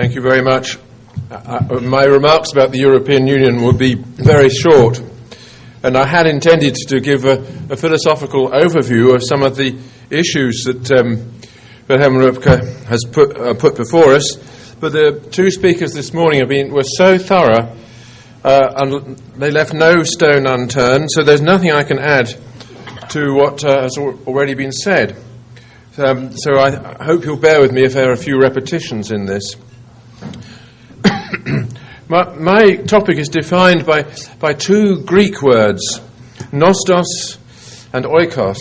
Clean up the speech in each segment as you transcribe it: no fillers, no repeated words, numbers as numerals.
Thank you very much. My remarks about the European Union will be very short, and I had intended to give a philosophical overview of some of the issues that Wilhelm Röpke has put before us, but the two speakers this morning were so thorough and they left no stone unturned, so there's nothing I can add to what has already been said. So I hope you'll bear with me if there are a few repetitions in this. My topic is defined by two Greek words, nostos and oikos.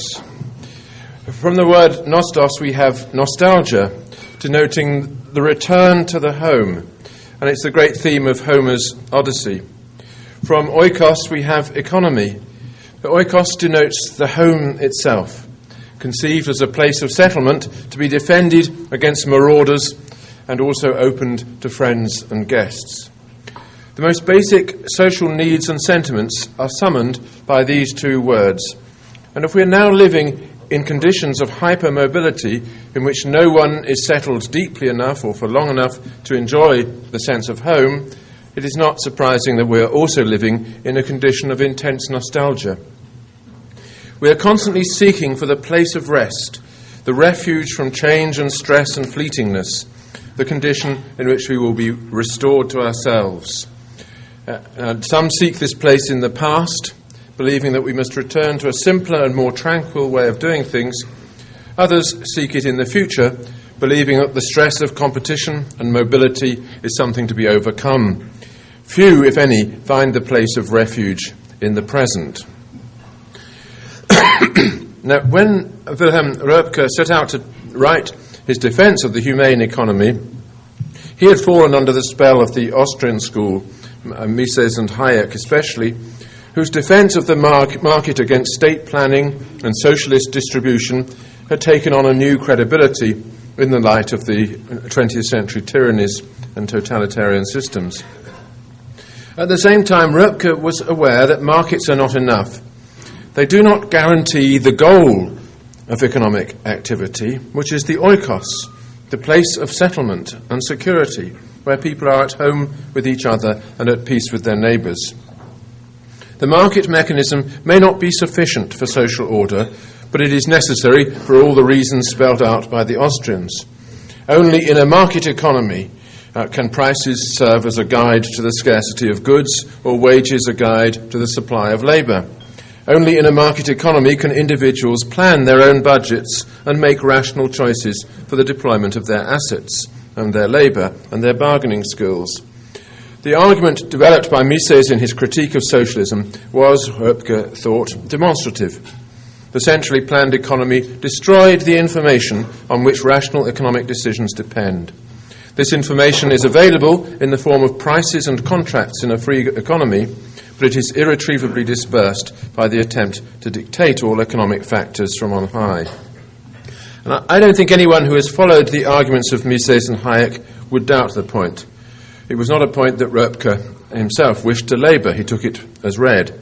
From the word nostos we have nostalgia, denoting the return to the home, and it's the great theme of Homer's Odyssey. From oikos we have economy. The oikos denotes the home itself, conceived as a place of settlement to be defended against marauders and also opened to friends and guests. The most basic social needs and sentiments are summoned by these two words. And if we are now living in conditions of hypermobility in which no one is settled deeply enough or for long enough to enjoy the sense of home, it is not surprising that we are also living in a condition of intense nostalgia. We are constantly seeking for the place of rest, the refuge from change and stress and fleetingness, the condition in which we will be restored to ourselves. Some seek this place in the past, believing that we must return to a simpler and more tranquil way of doing things. Others seek it in the future, believing that the stress of competition and mobility is something to be overcome. Few, if any, find the place of refuge in the present. Now, when Wilhelm Röpke set out to write his defense of the humane economy, he had fallen under the spell of the Austrian school, Mises and Hayek especially, whose defense of the market against state planning and socialist distribution had taken on a new credibility in the light of the 20th century tyrannies and totalitarian systems. At the same time, Röpke was aware that markets are not enough. They do not guarantee the goal of economic activity, which is the oikos, the place of settlement and security, where people are at home with each other and at peace with their neighbours. The market mechanism may not be sufficient for social order, but it is necessary for all the reasons spelled out by the Austrians. Only in a market economy can prices serve as a guide to the scarcity of goods, or wages a guide to the supply of labour. Only in a market economy can individuals plan their own budgets and make rational choices for the deployment of their assets and their labour and their bargaining skills. The argument developed by Mises in his critique of socialism was, Röpke thought, demonstrative. The centrally planned economy destroyed the information on which rational economic decisions depend. This information is available in the form of prices and contracts in a free economy, but it is irretrievably dispersed by the attempt to dictate all economic factors from on high. And I don't think anyone who has followed the arguments of Mises and Hayek would doubt the point. It was not a point that Röpke himself wished to labour. He took it as read.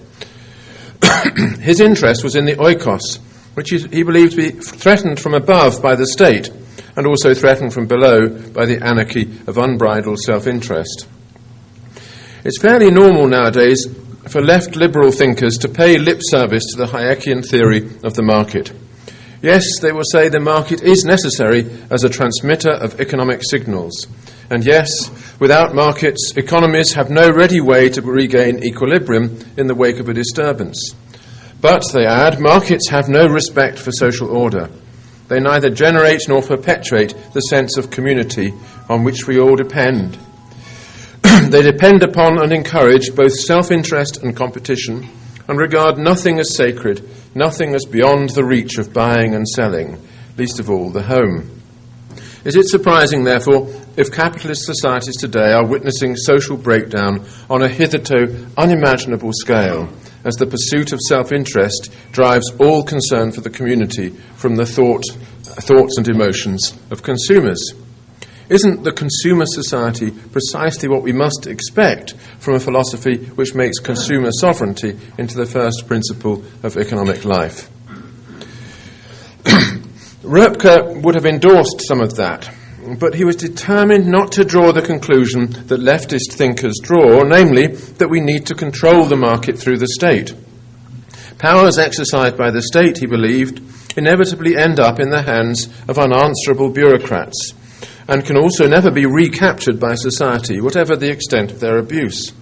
His interest was in the oikos, which he believed to be threatened from above by the state and also threatened from below by the anarchy of unbridled self-interest. It's fairly normal nowadays for left liberal thinkers to pay lip service to the Hayekian theory of the market. Yes, they will say the market is necessary as a transmitter of economic signals. And yes, without markets, economies have no ready way to regain equilibrium in the wake of a disturbance. But, they add, markets have no respect for social order. They neither generate nor perpetuate the sense of community on which we all depend. They depend upon and encourage both self-interest and competition, and regard nothing as sacred, nothing as beyond the reach of buying and selling, least of all the home. Is it surprising, therefore, if capitalist societies today are witnessing social breakdown on a hitherto unimaginable scale, as the pursuit of self-interest drives all concern for the community from the thoughts and emotions of consumers? Isn't the consumer society precisely what we must expect from a philosophy which makes consumer sovereignty into the first principle of economic life? Röpke would have endorsed some of that. but he was determined not to draw the conclusion that leftist thinkers draw, namely that we need to control the market through the state. Powers exercised by the state, he believed, inevitably end up in the hands of unanswerable bureaucrats and can also never be recaptured by society, whatever the extent of their abuse.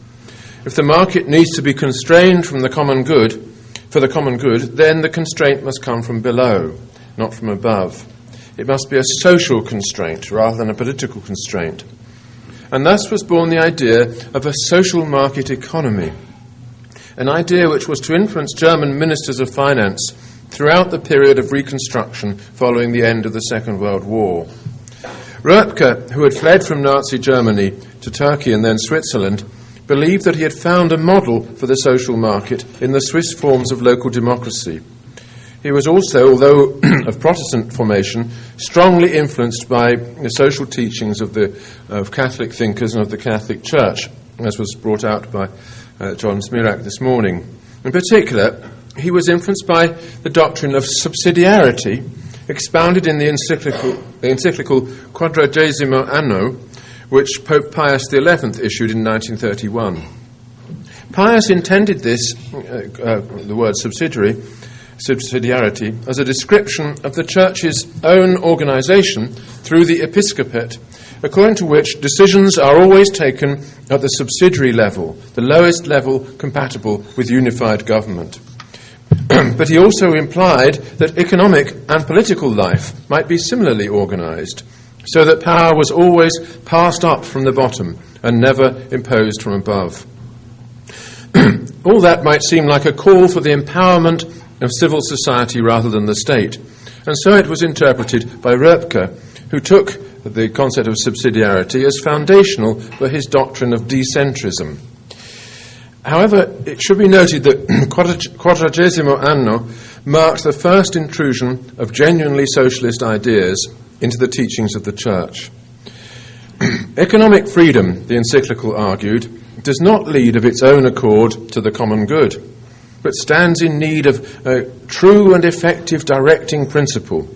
If the market needs to be constrained for the common good, then the constraint must come from below, not from above. It must be a social constraint rather than a political constraint. And thus was born the idea of a social market economy, an idea which was to influence German ministers of finance throughout the period of reconstruction following the end of the Second World War. Röpke, who had fled from Nazi Germany to Turkey and then Switzerland, believed that he had found a model for the social market in the Swiss forms of local democracy. He was also, although of Protestant formation, strongly influenced by the social teachings of Catholic thinkers and of the Catholic Church, as was brought out by John Smirak this morning. In particular, he was influenced by the doctrine of subsidiarity, expounded in the encyclical Quadragesimo Anno, which Pope Pius XI issued in 1931. Pius intended this, the word subsidiarity, as a description of the Church's own organisation through the episcopate, according to which decisions are always taken at the subsidiary level, the lowest level compatible with unified government. But he also implied that economic and political life might be similarly organised, so that power was always passed up from the bottom and never imposed from above. All that might seem like a call for the empowerment of civil society rather than the state, and so it was interpreted by Röpke, who took the concept of subsidiarity as foundational for his doctrine of decentrism. However, it should be noted that Quadragesimo Anno marked the first intrusion of genuinely socialist ideas into the teachings of the Church. Economic freedom, the encyclical argued, does not lead of its own accord to the common good, but stands in need of a true and effective directing principle.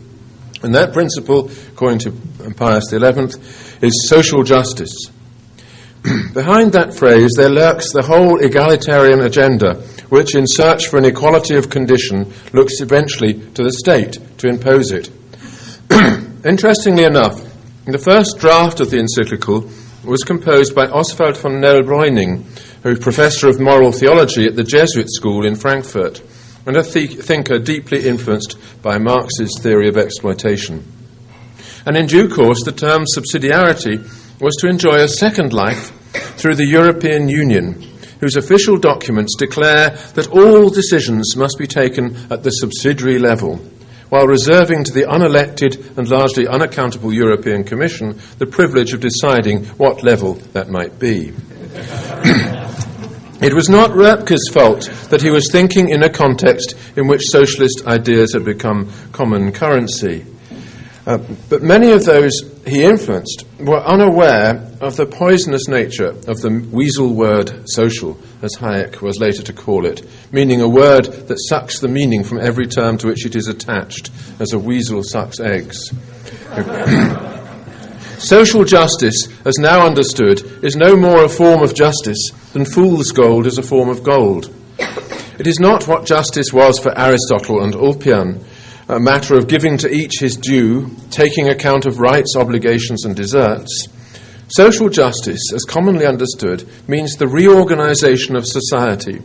And that principle, according to Pius XI, is social justice. Behind that phrase there lurks the whole egalitarian agenda, which, in search for an equality of condition, looks eventually to the state to impose it. Interestingly enough, the first draft of the encyclical was composed by Oswald von Nell-Breuning, who is professor of moral theology at the Jesuit school in Frankfurt, and a thinker deeply influenced by Marx's theory of exploitation. And in due course, the term subsidiarity was to enjoy a second life through the European Union, whose official documents declare that all decisions must be taken at the subsidiary level, while reserving to the unelected and largely unaccountable European Commission the privilege of deciding what level that might be. It was not Röpke's fault that he was thinking in a context in which socialist ideas had become common currency. But many of those he influenced were unaware of the poisonous nature of the weasel word social, as Hayek was later to call it, meaning a word that sucks the meaning from every term to which it is attached, as a weasel sucks eggs. Social justice, as now understood, is no more a form of justice than fool's gold is a form of gold. It is not what justice was for Aristotle and Ulpian, a matter of giving to each his due, taking account of rights, obligations, and deserts. Social justice, as commonly understood, means the reorganization of society,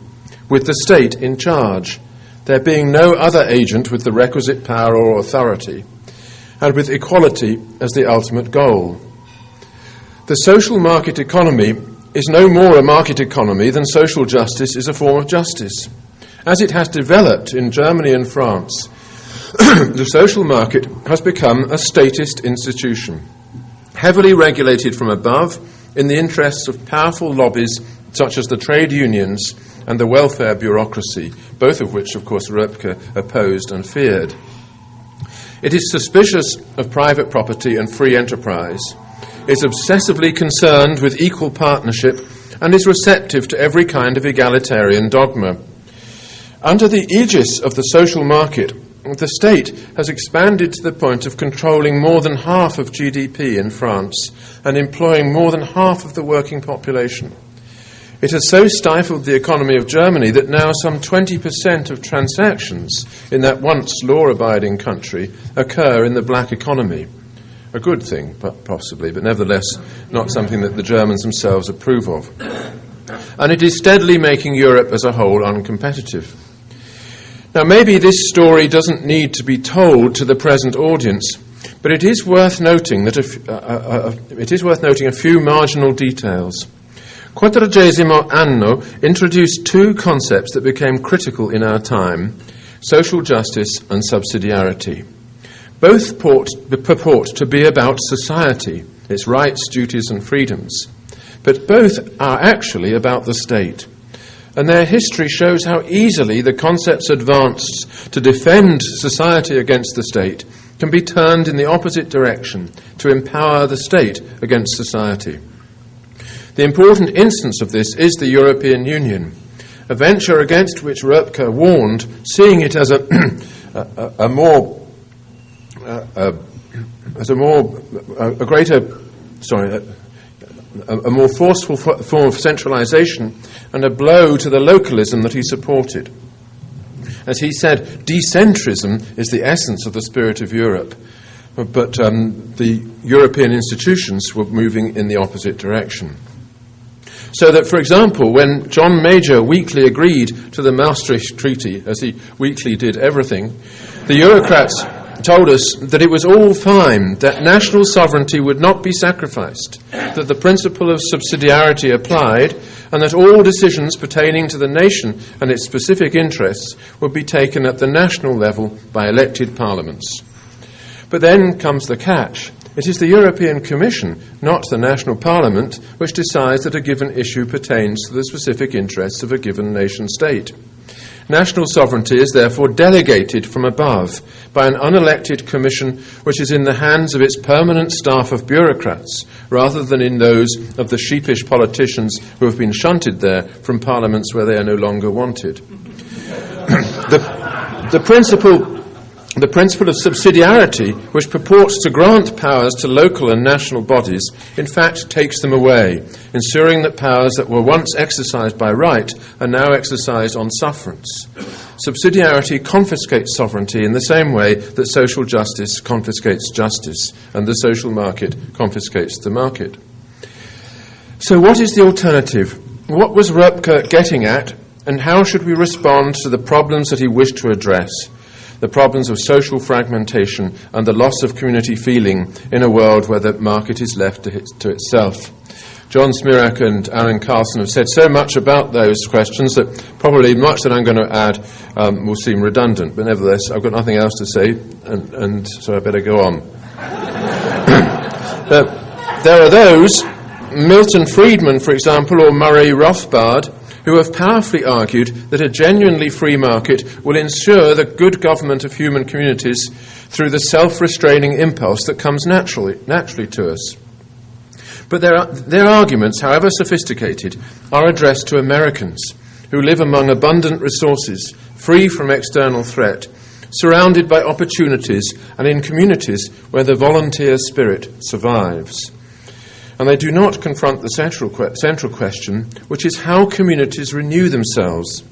with the state in charge, there being no other agent with the requisite power or authority, and with equality as the ultimate goal. The social market economy is no more a market economy than social justice is a form of justice. As it has developed in Germany and France, the social market has become a statist institution, heavily regulated from above in the interests of powerful lobbies such as the trade unions and the welfare bureaucracy, both of which, of course, Röpke opposed and feared. It is suspicious of private property and free enterprise, is obsessively concerned with equal partnership, and is receptive to every kind of egalitarian dogma. Under the aegis of the social market, the state has expanded to the point of controlling more than half of GDP in France and employing more than half of the working population. It has so stifled the economy of Germany that now some 20% of transactions in that once law-abiding country occur in the black economy. A good thing, possibly, but nevertheless not something that the Germans themselves approve of. And it is steadily making Europe as a whole uncompetitive. Now, maybe this story doesn't need to be told to the present audience, but it is worth noting that a few marginal details. Quadragesimo anno introduced two concepts that became critical in our time: social justice and subsidiarity. Both purport to be about society, its rights, duties and freedoms, but both are actually about the state. And their history shows how easily the concepts advanced to defend society against the state can be turned in the opposite direction to empower the state against society. The important instance of this is the European Union, a venture against which Röpke warned, seeing it as a more forceful form of centralization and a blow to the localism that he supported. As he said, decentrism is the essence of the spirit of Europe, but the European institutions were moving in the opposite direction. So that, for example, when John Major weakly agreed to the Maastricht Treaty, as he weakly did everything, the Eurocrats told us that it was all fine, that national sovereignty would not be sacrificed, that the principle of subsidiarity applied, and that all decisions pertaining to the nation and its specific interests would be taken at the national level by elected parliaments. But then comes the catch. It is the European Commission, not the national parliament, which decides that a given issue pertains to the specific interests of a given nation-state. National sovereignty is therefore delegated from above by an unelected commission which is in the hands of its permanent staff of bureaucrats rather than in those of the sheepish politicians who have been shunted there from parliaments where they are no longer wanted. The principle of subsidiarity, which purports to grant powers to local and national bodies, in fact takes them away, ensuring that powers that were once exercised by right are now exercised on sufferance. Subsidiarity confiscates sovereignty in the same way that social justice confiscates justice, and the social market confiscates the market. So what is the alternative? What was Röpke getting at, and how should we respond to the problems that he wished to address? The problems of social fragmentation and the loss of community feeling in a world where the market is left to itself. John Smirak and Alan Carlson have said so much about those questions that probably much that I'm going to add will seem redundant, but nevertheless I've got nothing else to say, and so I better go on. There are those, Milton Friedman, for example, or Murray Rothbard, who have powerfully argued that a genuinely free market will ensure the good government of human communities through the self-restraining impulse that comes naturally to us. But their arguments, however sophisticated, are addressed to Americans who live among abundant resources, free from external threat, surrounded by opportunities, and in communities where the volunteer spirit survives. And they do not confront the central question, which is how communities renew themselves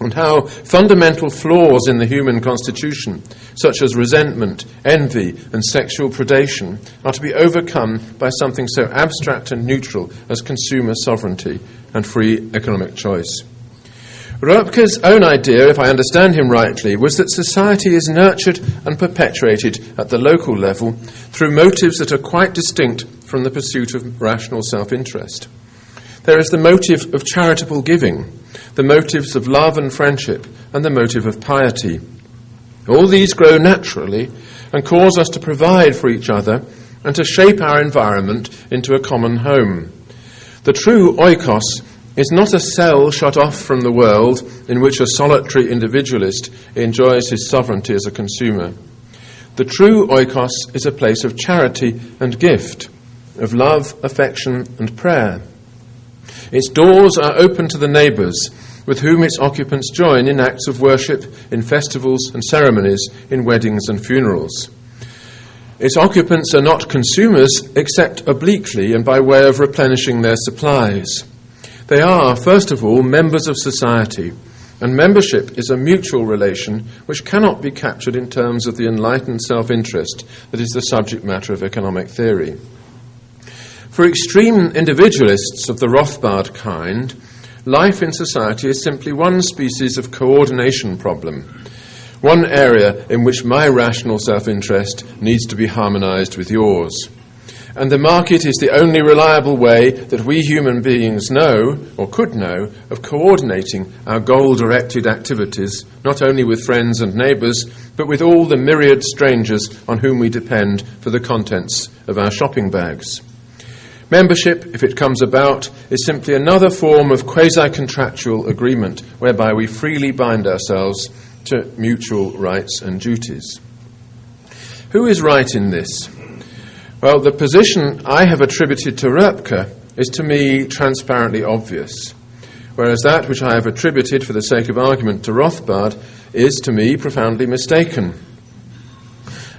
and how fundamental flaws in the human constitution, such as resentment, envy, and sexual predation, are to be overcome by something so abstract and neutral as consumer sovereignty and free economic choice. Röpke's own idea, if I understand him rightly, was that society is nurtured and perpetuated at the local level through motives that are quite distinct from the pursuit of rational self-interest. There is the motive of charitable giving, the motives of love and friendship, and the motive of piety. All these grow naturally and cause us to provide for each other and to shape our environment into a common home. The true oikos is not a cell shut off from the world in which a solitary individualist enjoys his sovereignty as a consumer. The true oikos is a place of charity and gift, of love, affection and prayer. Its doors are open to the neighbours, with whom its occupants join in acts of worship, in festivals and ceremonies, in weddings and funerals. Its occupants are not consumers except obliquely and by way of replenishing their supplies. They are, first of all, members of society, and membership is a mutual relation which cannot be captured in terms of the enlightened self-interest that is the subject matter of economic theory. For extreme individualists of the Rothbard kind, life in society is simply one species of coordination problem, one area in which my rational self-interest needs to be harmonized with yours. And the market is the only reliable way that we human beings know, or could know, of coordinating our goal-directed activities, not only with friends and neighbours, but with all the myriad strangers on whom we depend for the contents of our shopping bags. Membership, if it comes about, is simply another form of quasi-contractual agreement whereby we freely bind ourselves to mutual rights and duties. Who is right in this? Well, the position I have attributed to Röpke is to me transparently obvious, whereas that which I have attributed for the sake of argument to Rothbard is to me profoundly mistaken.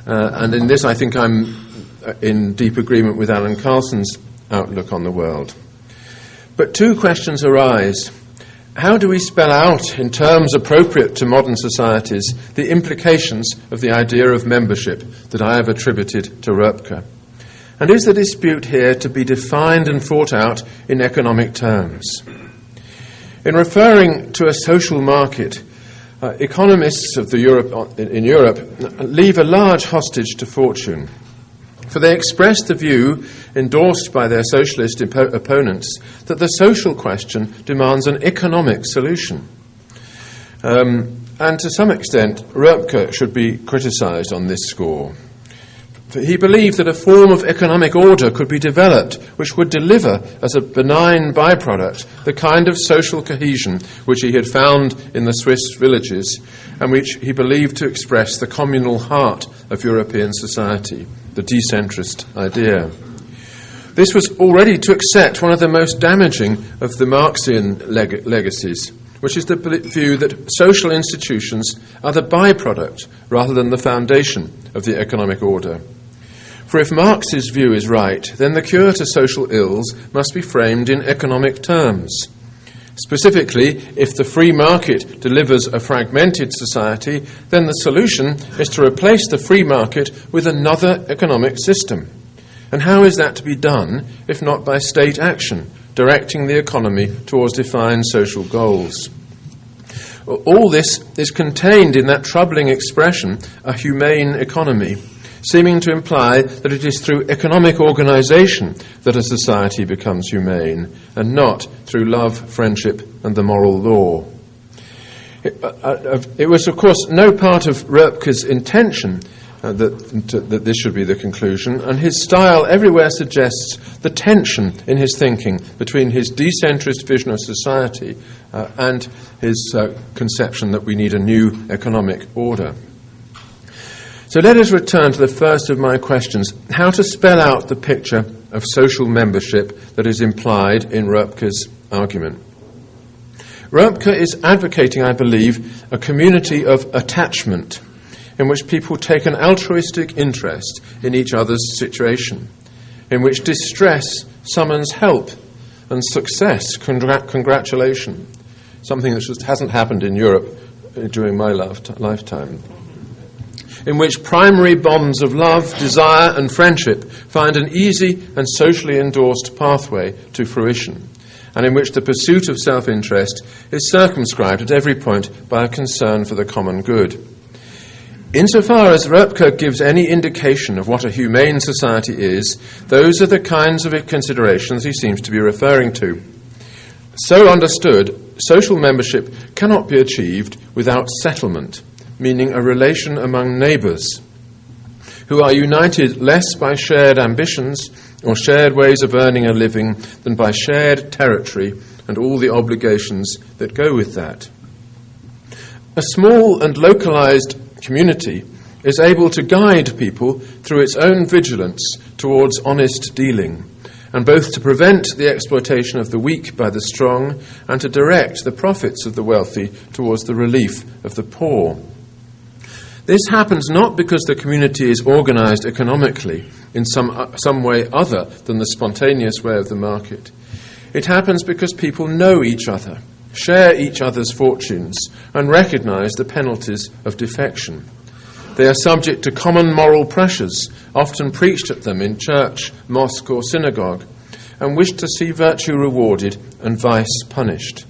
And in this I think I'm in deep agreement with Alan Carlson's outlook on the world. But two questions arise. How do we spell out, in terms appropriate to modern societies, the implications of the idea of membership that I have attributed to Röpke? And is the dispute here to be defined and fought out in economic terms? In referring to a social market, economists of in Europe leave a large hostage to fortune, for they express the view, endorsed by their socialist opponents, that the social question demands an economic solution. And to some extent, Röpke should be criticised on this score. He believed that a form of economic order could be developed which would deliver as a benign byproduct the kind of social cohesion which he had found in the Swiss villages and which he believed to express the communal heart of European society, the decentrist idea. This was already to accept one of the most damaging of the Marxian legacies, which is the view that social institutions are the byproduct rather than the foundation of the economic order. For if Marx's view is right, then the cure to social ills must be framed in economic terms. Specifically, if the free market delivers a fragmented society, then the solution is to replace the free market with another economic system. And how is that to be done, if not by state action, directing the economy towards defined social goals? All this is contained in that troubling expression, a humane economy, seeming to imply that it is through economic organisation that a society becomes humane, and not through love, friendship, and the moral law. It was, of course, no part of Röpke's intention that this should be the conclusion, and his style everywhere suggests the tension in his thinking between his decentrist vision of society and his conception that we need a new economic order. So let us return to the first of my questions, how to spell out the picture of social membership that is implied in Röpke's argument. Röpke is advocating, I believe, a community of attachment in which people take an altruistic interest in each other's situation, in which distress summons help and success, congratulation, something that just hasn't happened in Europe during my lifetime, in which primary bonds of love, desire and friendship find an easy and socially endorsed pathway to fruition, and in which the pursuit of self-interest is circumscribed at every point by a concern for the common good. Insofar as Röpke gives any indication of what a humane society is, those are the kinds of considerations he seems to be referring to. So understood, social membership cannot be achieved without settlement, meaning a relation among neighbours, who are united less by shared ambitions or shared ways of earning a living than by shared territory and all the obligations that go with that. A small and localised community is able to guide people through its own vigilance towards honest dealing, and both to prevent the exploitation of the weak by the strong and to direct the profits of the wealthy towards the relief of the poor. This happens not because the community is organized economically in some way other than the spontaneous way of the market. It happens because people know each other, share each other's fortunes, and recognize the penalties of defection. They are subject to common moral pressures, often preached at them in church, mosque, or synagogue, and wish to see virtue rewarded and vice punished.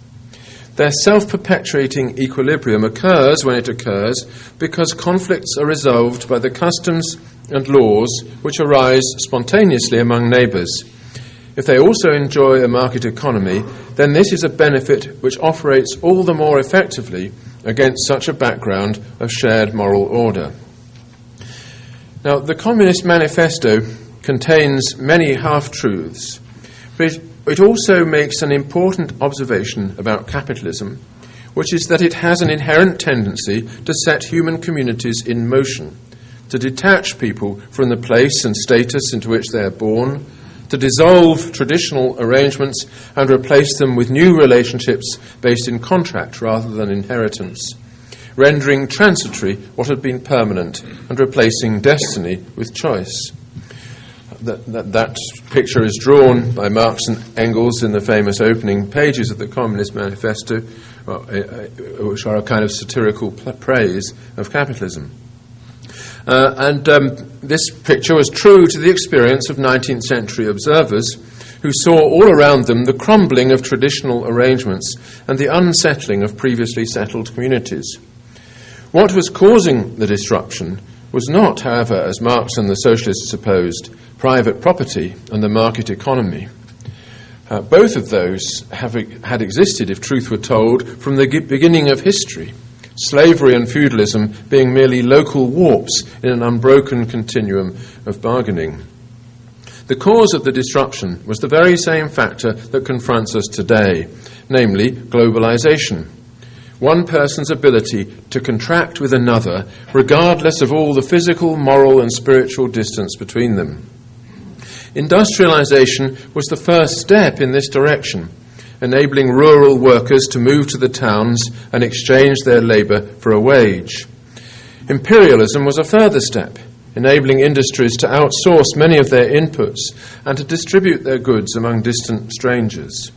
Their self-perpetuating equilibrium occurs when it occurs because conflicts are resolved by the customs and laws which arise spontaneously among neighbours. If they also enjoy a market economy, then this is a benefit which operates all the more effectively against such a background of shared moral order. Now, the Communist Manifesto contains many half-truths, but it also makes an important observation about capitalism, which is that it has an inherent tendency to set human communities in motion, to detach people from the place and status into which they are born, to dissolve traditional arrangements and replace them with new relationships based in contract rather than inheritance, rendering transitory what had been permanent and replacing destiny with choice. That picture is drawn by Marx and Engels in the famous opening pages of the Communist Manifesto, which are a kind of satirical praise of capitalism. This picture was true to the experience of 19th century observers who saw all around them the crumbling of traditional arrangements and the unsettling of previously settled communities. What was causing the disruption was not, however, as Marx and the socialists supposed, private property and the market economy. Both of those had existed, if truth were told, from the beginning of history, slavery and feudalism being merely local warps in an unbroken continuum of bargaining. The cause of the disruption was the very same factor that confronts us today, namely globalization. One person's ability to contract with another, regardless of all the physical, moral, and spiritual distance between them. Industrialization was the first step in this direction, enabling rural workers to move to the towns and exchange their labour for a wage. Imperialism was a further step, enabling industries to outsource many of their inputs and to distribute their goods among distant strangers.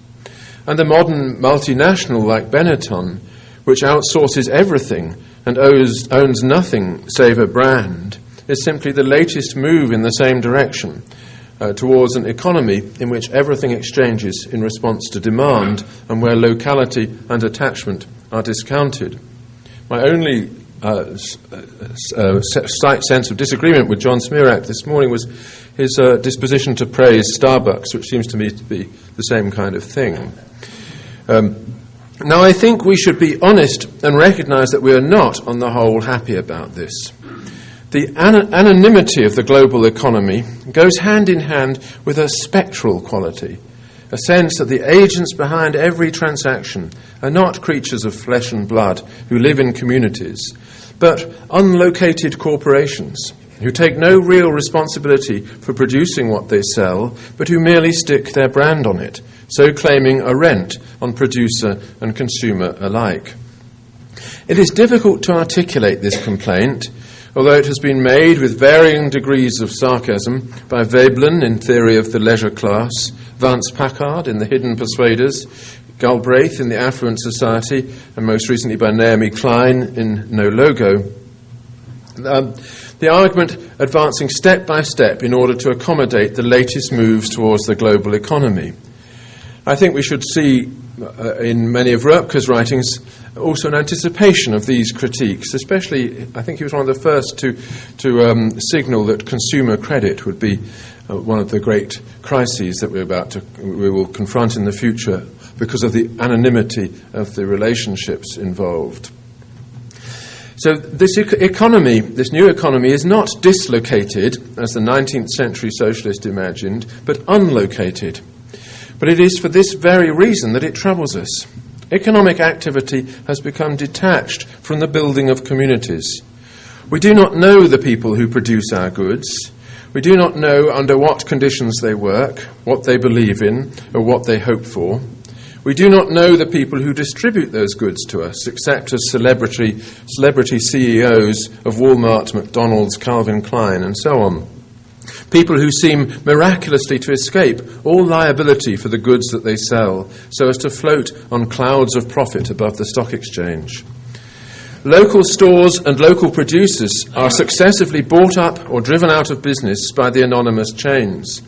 And the modern multinational like Benetton, which outsources everything and owns nothing save a brand, is simply the latest move in the same direction, towards an economy in which everything exchanges in response to demand and where locality and attachment are discounted. My only slight sense of disagreement with John Smearak this morning was his disposition to praise Starbucks, which seems to me to be the same kind of thing. Now, I think we should be honest and recognise that we are not, on the whole, happy about this. The anonymity of the global economy goes hand in hand with a spectral quality, a sense that the agents behind every transaction are not creatures of flesh and blood who live in communities, but unlocated corporations who take no real responsibility for producing what they sell, but who merely stick their brand on it, so claiming a rent on producer and consumer alike. It is difficult to articulate this complaint, although it has been made with varying degrees of sarcasm by Veblen in Theory of the Leisure Class, Vance Packard in The Hidden Persuaders, Galbraith in The Affluent Society, and most recently by Naomi Klein in No Logo. The argument advancing step by step in order to accommodate the latest moves towards the global economy. I think we should see in many of Röpke's writings also an anticipation of these critiques, especially I think he was one of the first to signal that consumer credit would be one of the great crises that we will confront in the future because of the anonymity of the relationships involved. So this economy, this new economy, is not dislocated, as the 19th century socialist imagined, but unlocated. But it is for this very reason that it troubles us. Economic activity has become detached from the building of communities. We do not know the people who produce our goods. We do not know under what conditions they work, what they believe in, or what they hope for. We do not know the people who distribute those goods to us, except as celebrity CEOs of Walmart, McDonald's, Calvin Klein, and so on. People who seem miraculously to escape all liability for the goods that they sell, so as to float on clouds of profit above the stock exchange. Local stores and local producers are successively bought up or driven out of business by the anonymous chains.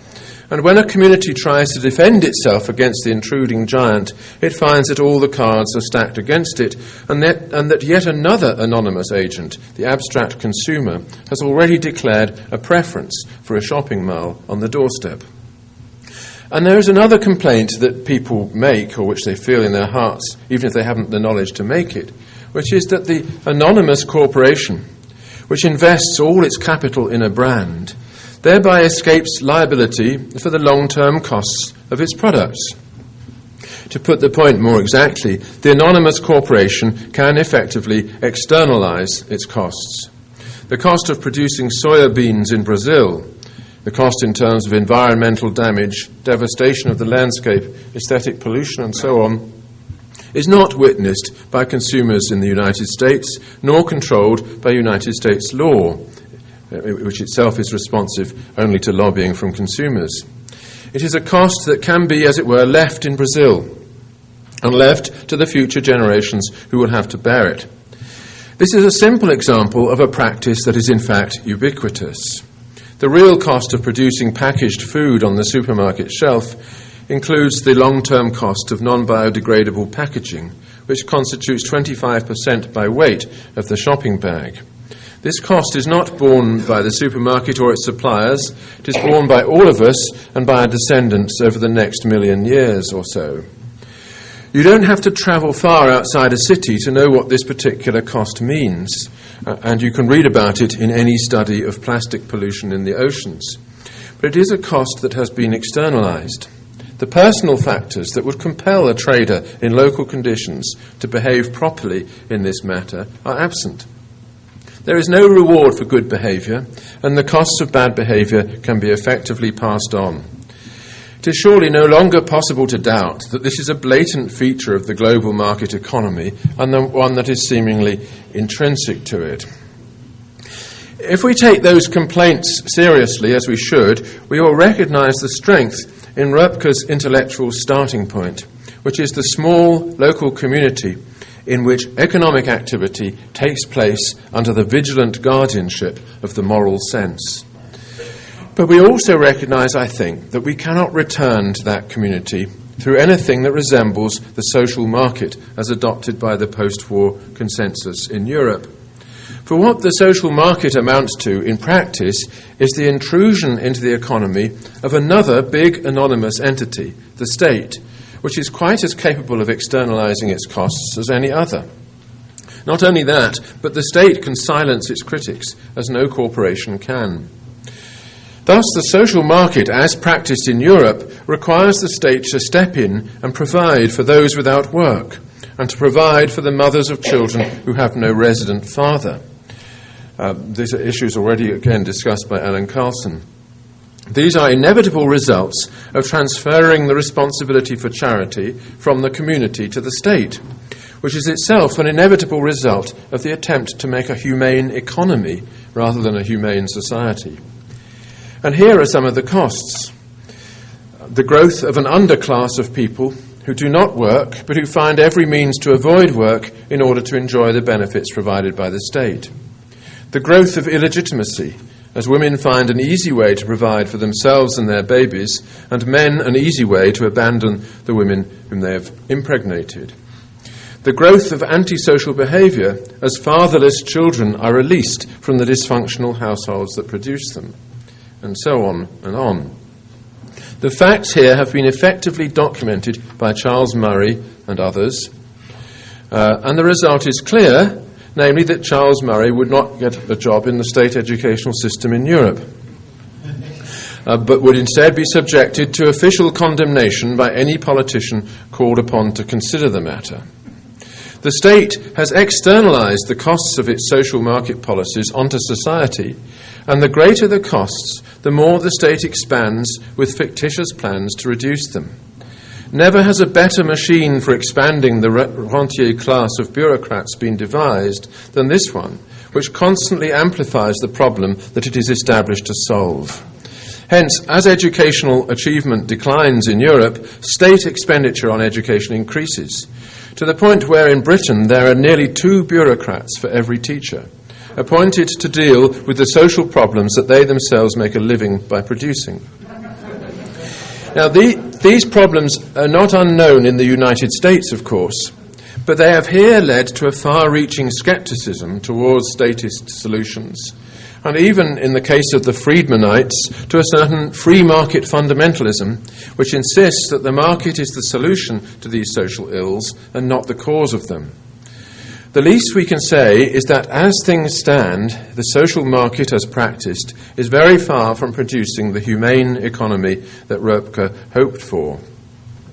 And when a community tries to defend itself against the intruding giant, it finds that all the cards are stacked against it, and that yet another anonymous agent, the abstract consumer, has already declared a preference for a shopping mall on the doorstep. And there is another complaint that people make, or which they feel in their hearts, even if they haven't the knowledge to make it, which is that the anonymous corporation, which invests all its capital in a brand, thereby escapes liability for the long-term costs of its products. To put the point more exactly, the anonymous corporation can effectively externalize its costs. The cost of producing soya beans in Brazil, the cost in terms of environmental damage, devastation of the landscape, aesthetic pollution, and so on, is not witnessed by consumers in the United States, nor controlled by United States law, which itself is responsive only to lobbying from consumers. It is a cost that can be, as it were, left in Brazil and left to the future generations who will have to bear it. This is a simple example of a practice that is in fact ubiquitous. The real cost of producing packaged food on the supermarket shelf includes the long-term cost of non-biodegradable packaging, which constitutes 25% by weight of the shopping bag. This cost is not borne by the supermarket or its suppliers. It is borne by all of us and by our descendants over the next 1,000,000 years or so. You don't have to travel far outside a city to know what this particular cost means, and you can read about it in any study of plastic pollution in the oceans. But it is a cost that has been externalized. The personal factors that would compel a trader in local conditions to behave properly in this matter are absent. There is no reward for good behaviour, and the costs of bad behaviour can be effectively passed on. It is surely no longer possible to doubt that this is a blatant feature of the global market economy, and one that is seemingly intrinsic to it. If we take those complaints seriously, as we should, we will recognise the strength in Röpke's intellectual starting point, which is the small local community in which economic activity takes place under the vigilant guardianship of the moral sense. But we also recognise, I think, that we cannot return to that community through anything that resembles the social market as adopted by the post-war consensus in Europe. For what the social market amounts to in practice is the intrusion into the economy of another big anonymous entity, the state, which is quite as capable of externalizing its costs as any other. Not only that, but the state can silence its critics, as no corporation can. Thus, the social market, as practiced in Europe, requires the state to step in and provide for those without work, and to provide for the mothers of children who have no resident father. These are issues already again discussed by Alan Carlson. These are inevitable results of transferring the responsibility for charity from the community to the state, which is itself an inevitable result of the attempt to make a humane economy rather than a humane society. And here are some of the costs. The growth of an underclass of people who do not work, but who find every means to avoid work in order to enjoy the benefits provided by the state. The growth of illegitimacy, as women find an easy way to provide for themselves and their babies, and men an easy way to abandon the women whom they have impregnated. The growth of antisocial behaviour, as fatherless children are released from the dysfunctional households that produce them, and so on and on. The facts here have been effectively documented by Charles Murray and others, and the result is clear, namely that Charles Murray would not get a job in the state educational system in Europe, but would instead be subjected to official condemnation by any politician called upon to consider the matter. The state has externalized the costs of its social market policies onto society, And the greater the costs, the more the state expands with fictitious plans to reduce them. Never has a better machine for expanding the rentier class of bureaucrats been devised than this one, which constantly amplifies the problem that it is established to solve. Hence, as educational achievement declines in Europe, state expenditure on education increases, to the point where in Britain there are nearly 2 bureaucrats for every teacher, appointed to deal with the social problems that they themselves make a living by producing. Now, these problems are not unknown in the United States, of course, but they have here led to a far-reaching scepticism towards statist solutions, and even in the case of the Friedmanites, to a certain free market fundamentalism, which insists that the market is the solution to these social ills and not the cause of them. The least we can say is that as things stand, the social market as practiced is very far from producing the humane economy that Röpke hoped for.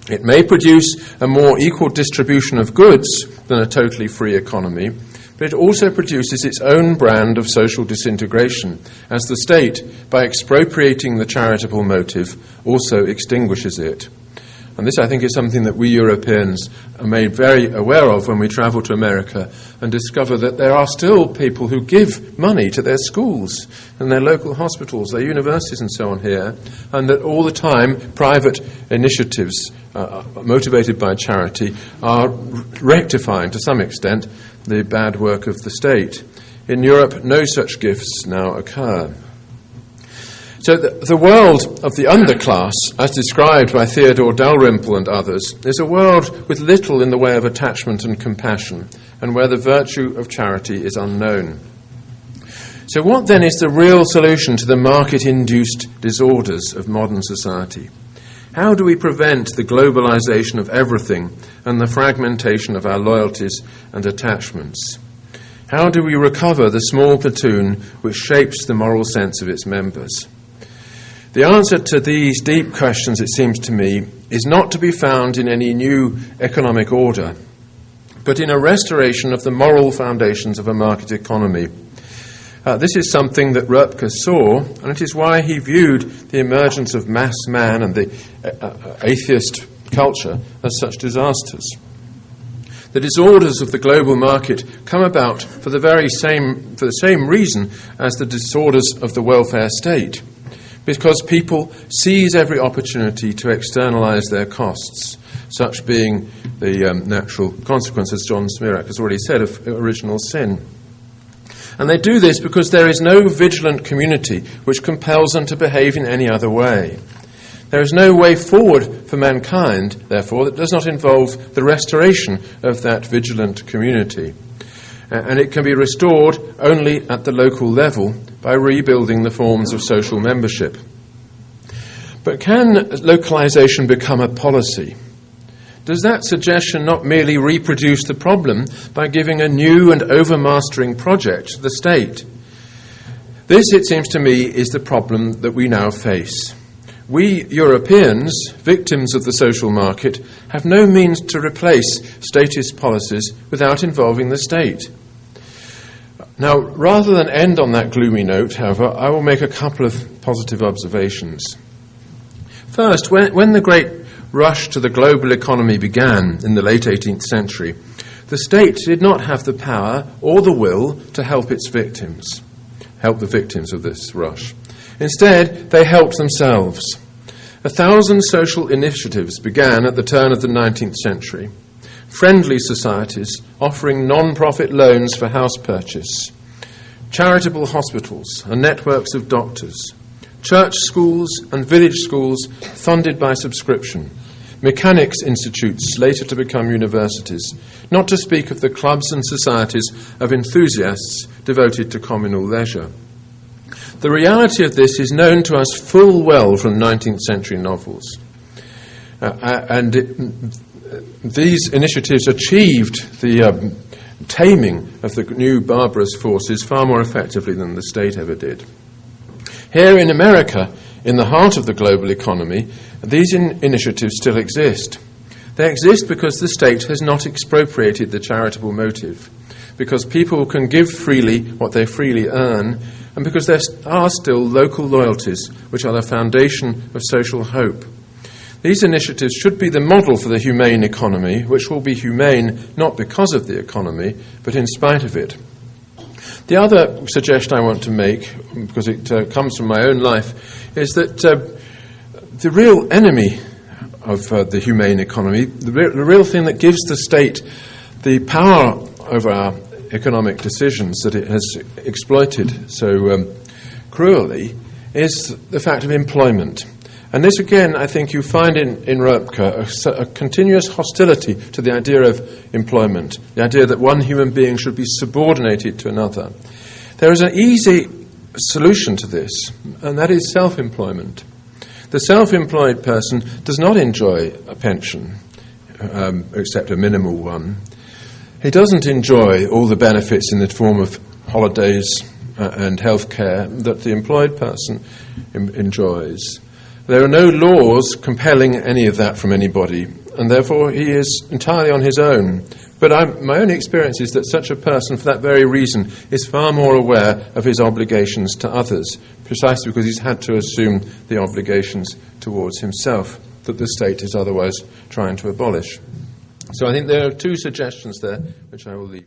It may produce a more equal distribution of goods than a totally free economy, but it also produces its own brand of social disintegration, as the state, by expropriating the charitable motive, also extinguishes it. And this, I think, is something that we Europeans are made very aware of when we travel to America and discover that there are still people who give money to their schools and their local hospitals, their universities and so on here, and that all the time private initiatives motivated by charity are rectifying, to some extent, the bad work of the state. In Europe, no such gifts now occur. So the world of the underclass, as described by Theodore Dalrymple and others, is a world with little in the way of attachment and compassion, and where the virtue of charity is unknown. So what then is the real solution to the market-induced disorders of modern society? How do we prevent the globalization of everything and the fragmentation of our loyalties and attachments? How do we recover the small platoon which shapes the moral sense of its members? The answer to these deep questions, it seems to me, is not to be found in any new economic order, but in a restoration of the moral foundations of a market economy. This is something that Röpke saw, and it is why he viewed the emergence of mass man and the atheist culture as such disasters. The disorders of the global market come about for the same reason as the disorders of the welfare state, because people seize every opportunity to externalize their costs, such being the natural consequence, as John Smirak has already said, of original sin. And they do this because there is no vigilant community which compels them to behave in any other way. There is no way forward for mankind, therefore, that does not involve the restoration of that vigilant community. And it can be restored only at the local level by rebuilding the forms of social membership. But can localization become a policy? Does that suggestion not merely reproduce the problem by giving a new and overmastering project to the state? This, it seems to me, is the problem that we now face. We Europeans, victims of the social market, have no means to replace statist policies without involving the state. Now, rather than end on that gloomy note, however, I will make a couple of positive observations. First, when the great rush to the global economy began in the late 18th century, the state did not have the power or the will to help the victims of this rush. Instead, they helped themselves. 1,000 social initiatives began at the turn of the 19th century. Friendly societies offering non-profit loans for house purchase, charitable hospitals and networks of doctors, church schools and village schools funded by subscription, mechanics institutes later to become universities, not to speak of the clubs and societies of enthusiasts devoted to communal leisure. The reality of this is known to us full well from 19th century novels. These initiatives achieved the taming of the new barbarous forces far more effectively than the state ever did. Here in America, in the heart of the global economy, these initiatives still exist. They exist because the state has not expropriated the charitable motive. because people can give freely what they freely earn, and because there are still local loyalties which are the foundation of social hope. These initiatives should be the model for the humane economy, which will be humane not because of the economy, but in spite of it. The other suggestion I want to make, because it comes from my own life, is that the real enemy of the humane economy, the real thing that gives the state the power over our economic decisions that it has exploited so cruelly, is the fact of employment. And this, again, I think you find in Röpke a continuous hostility to the idea of employment, the idea that one human being should be subordinated to another. There is an easy solution to this, and that is self-employment. The self-employed person does not enjoy a pension, except a minimal one. He doesn't enjoy all the benefits in the form of holidays and health care that the employed person enjoys. There are no laws compelling any of that from anybody, and therefore he is entirely on his own. But my own experience is that such a person, for that very reason, is far more aware of his obligations to others, precisely because he's had to assume the obligations towards himself that the state is otherwise trying to abolish. So I think there are two suggestions there, which I will leave.